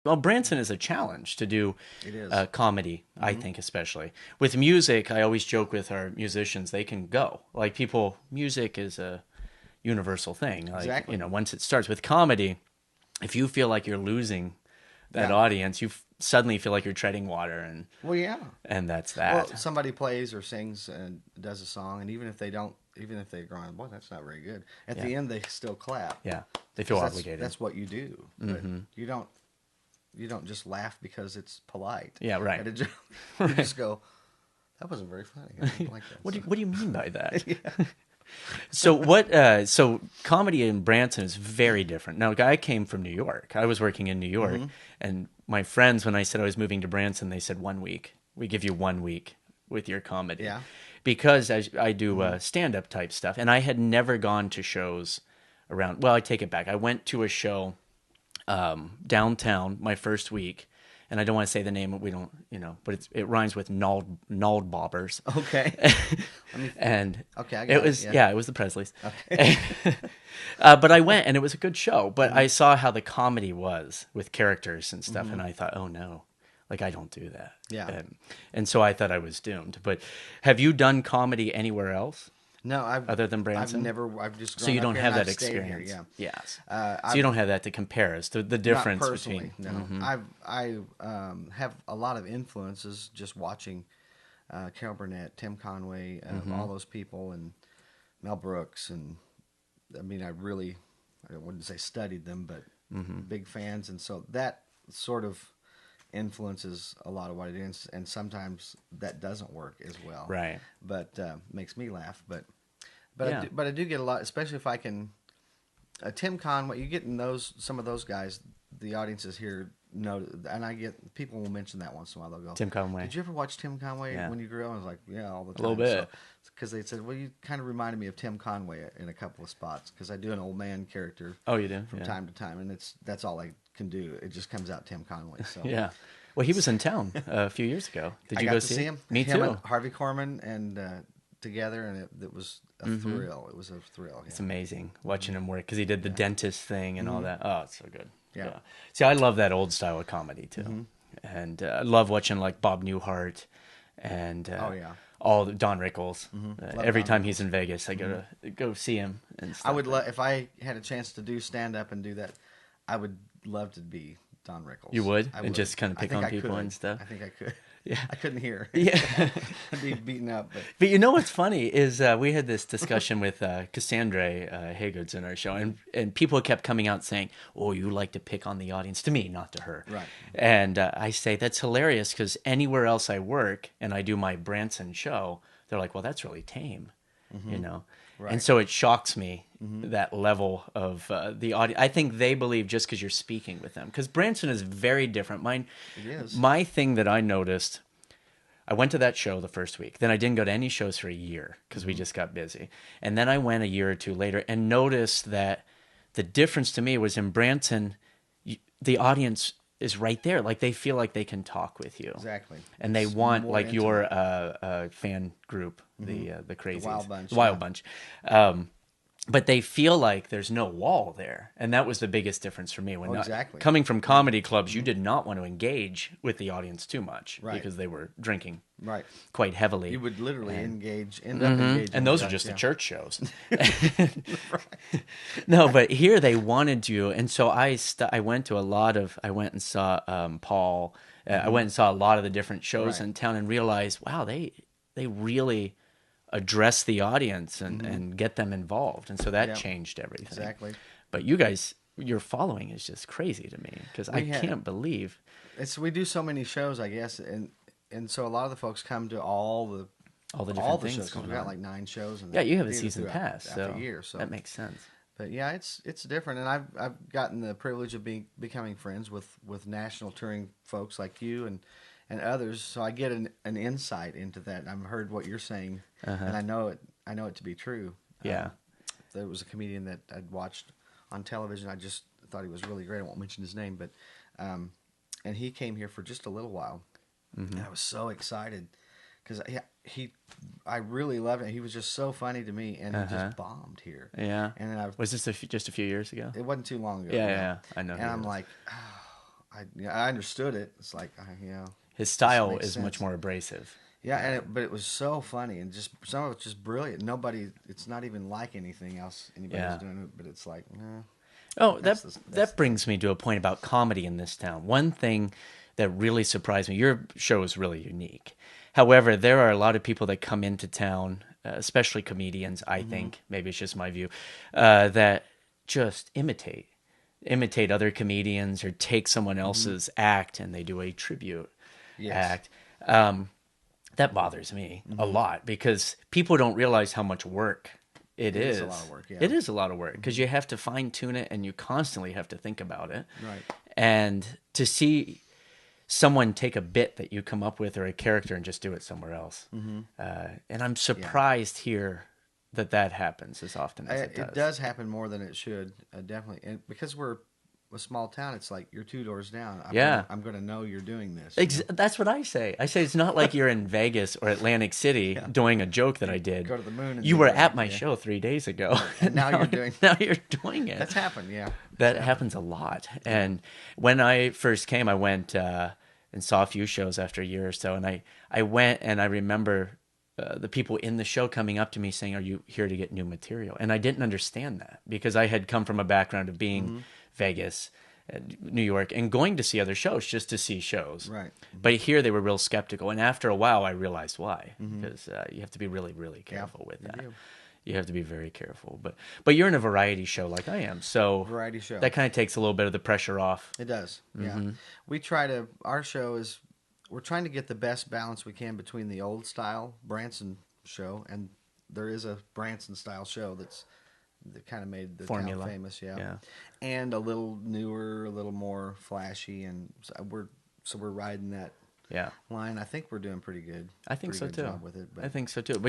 Well, Branson is a challenge to do It is. comedy, I think, especially. With music, I always joke with our musicians, they can go. Like, people, music is a universal thing. Like, Exactly. once it starts with comedy, if you feel like you're losing that Yeah. audience, suddenly feel like you're treading water, Well, yeah. and that's Well, that. somebody plays or sings and does a song, and even if they don't, even if they're going, boy, that's not very good. At Yeah. the end, they still clap Yeah. They feel because obligated. that's what you do. But you don't just laugh because it's polite. Yeah, right. At a joke. You Right. just go, that wasn't very funny. I didn't like that. So, What do you mean by that? yeah. So what? So comedy in Branson is very different. Now, I came from New York. I was working in New York, and my friends, when I said I was moving to Branson, they said 1 week. We give you 1 week with your comedy, Yeah. because I do stand up type stuff, and I had never gone to shows around. Well, I take it back. I went to a show downtown my first week, and I don't want to say the name. We don't, but it rhymes with Nald Bobbers. Okay. Let me. And Okay, I it got it. was, Yeah. yeah, it was the Presleys. Okay. But I went, and it was a good show. But I saw how the comedy was with characters and stuff, and I thought, oh no, like, I don't do that. Yeah. And so I thought I was doomed. But have you done comedy anywhere else No, other than I've Branson? never. I've just. So Grown you up don't here have and that I've stayed experience. Here, Yes. yeah. So you don't have that to compare us to the difference Not personally, between. no. I have a lot of influences just watching Carol Burnett, Tim Conway, all those people, and Mel Brooks, and I mean, I wouldn't say studied them, but big fans, and so that sort of influences a lot of what it is, and sometimes that doesn't work as well, Right. but makes me laugh, Yeah. but I do get a lot, especially if I can. Tim Conway, you get in some of those guys. The audiences here know, and I get people will mention that once in a while. They'll go, Tim Conway. "Did you ever watch Tim Conway Yeah. when you grew up?" I was like, "Yeah, all the A time." little bit. So, because they said, "Well, you kind of reminded me of Tim Conway in a couple of spots," because I do an old man character Oh, you do? from Yeah. time to time, and that's all I can do. It just comes out Tim Conway. So Yeah. Well, he was in town a few years ago. Did I you got go to see see it? him. Me Him too. and Harvey Korman and together, and it was a thrill. It was a thrill. It's Yeah. amazing watching him work, because he did the dentist thing and all that. Oh, it's so good. Yeah. See, I love that old style of comedy too, and I love watching like Bob Newhart and Oh yeah. all Don Rickles. Love Every Don time he's in Vegas, I go see him and stuff. I would love if I had a chance to do stand up and do that. I would love to be Don Rickles. You would? I And would. just kind of I pick think on I people could. and stuff? I think I could. Yeah. I couldn't hear. Yeah. I'd be beaten up. But But you know what's funny is we had this discussion with Cassandra Haage in our show, and people kept coming out saying, "Oh, you like to pick on the audience," to me, not to her. Right. And I say that's hilarious, because anywhere else I work and I do my Branson show, they're like, "Well, that's really tame," you know. Right. And so it shocks me that level of the audience. I think they believe just because you're speaking with them, because Branson is very different. it is. My thing that I noticed, I went to that show the first week. Then I didn't go to any shows for a year because we just got busy. And then I went a year or two later and noticed that the difference to me was in Branson, the audience is right there. Like, they feel like they can talk with you. Exactly. And they It's want, more like, your intimate. fan group, the Crazies. Wild Bunch, The Wild yeah. Bunch. But they feel like there's no wall there, and that was the biggest difference for me. When exactly. coming from comedy clubs, you did not want to engage with the audience too much, Right. because they were drinking Right. quite heavily. You would literally end up engaging. And those with are just that, the church shows. No, but here they wanted you, and so I went and saw Paul. I went and saw a lot of the different shows Right. in town, and realized, wow, they really address the audience and get them involved, and so that Yeah. changed everything. Exactly. But you guys, your following is just crazy to me, because I We had- can't believe. We do so many shows, I guess, and so a lot of the folks come to all the different things shows. 'Cause going we got on. like 9 shows. In Yeah, you have a theater season throughout- pass, after so a year. So that makes sense. But yeah, it's different, and I've gotten the privilege of becoming friends with national touring folks like you and others. So I get an insight into that. I've heard what you're saying, and I know it to be true. Yeah. There was a comedian that I'd watched on television. I just thought he was really great. I won't mention his name, but and he came here for just a little while, and I was so excited because I really loved it. He was just so funny to me, and he just bombed here. Yeah. And then Was this just a few years ago? it wasn't too long ago. Yeah, I know. And who I'm it is. like, I understood it. It's like, His this style makes is much sense. more abrasive. Yeah, but it was so funny and just some of it's just brilliant. Nobody, it's not even like anything else anybody's Yeah. doing, but it's like, Oh, that's that the thing. brings me to a point about comedy in this town. One thing that really surprised me, your show is really unique. However, there are a lot of people that come into town, especially comedians, I think, maybe it's just my view, that just imitate other comedians or take someone else's act and they do a tribute Yes. act. That bothers me a lot because people don't realize how much work it It is is. a lot of work, yeah. It is a lot of work because you have to fine tune it and you constantly have to think about it. Right. And to see someone take a bit that you come up with or a character and just do it somewhere else. And I'm surprised here that happens as often as it does. It does happen more than it should, definitely. And because we're a small town, it's like you're 2 doors down. Yeah. I'm gonna know you're doing this. You know? That's what I say. I say it's not like you're in Vegas or Atlantic City doing a joke that I did. Go to the moon and You do were that, at my yeah. show 3 days ago. And now you're doing. Now you're doing it. That's happened, yeah. That happens a lot. And when I first came, I went and saw a few shows after a year or so. And I went and I remember the people in the show coming up to me saying, "Are you here to get new material?" And I didn't understand that because I had come from a background of being Vegas, New York, and going to see other shows just to see shows. Right. But here they were real skeptical. And after a while, I realized why. Because you have to be really, really careful with that. do. You have to be very careful. But you're in a variety show like I am. So Variety show. that kind of takes a little bit of the pressure off. It does. Yeah. Our show is, we're trying to get the best balance we can between the old style Branson show, and there is a Branson style show that kind of made the Formula. town famous, Yeah. and a little newer, a little more flashy, and we're riding that Yeah. line. I think we're doing pretty good. I think Pretty so good too. job with it, but I think so too.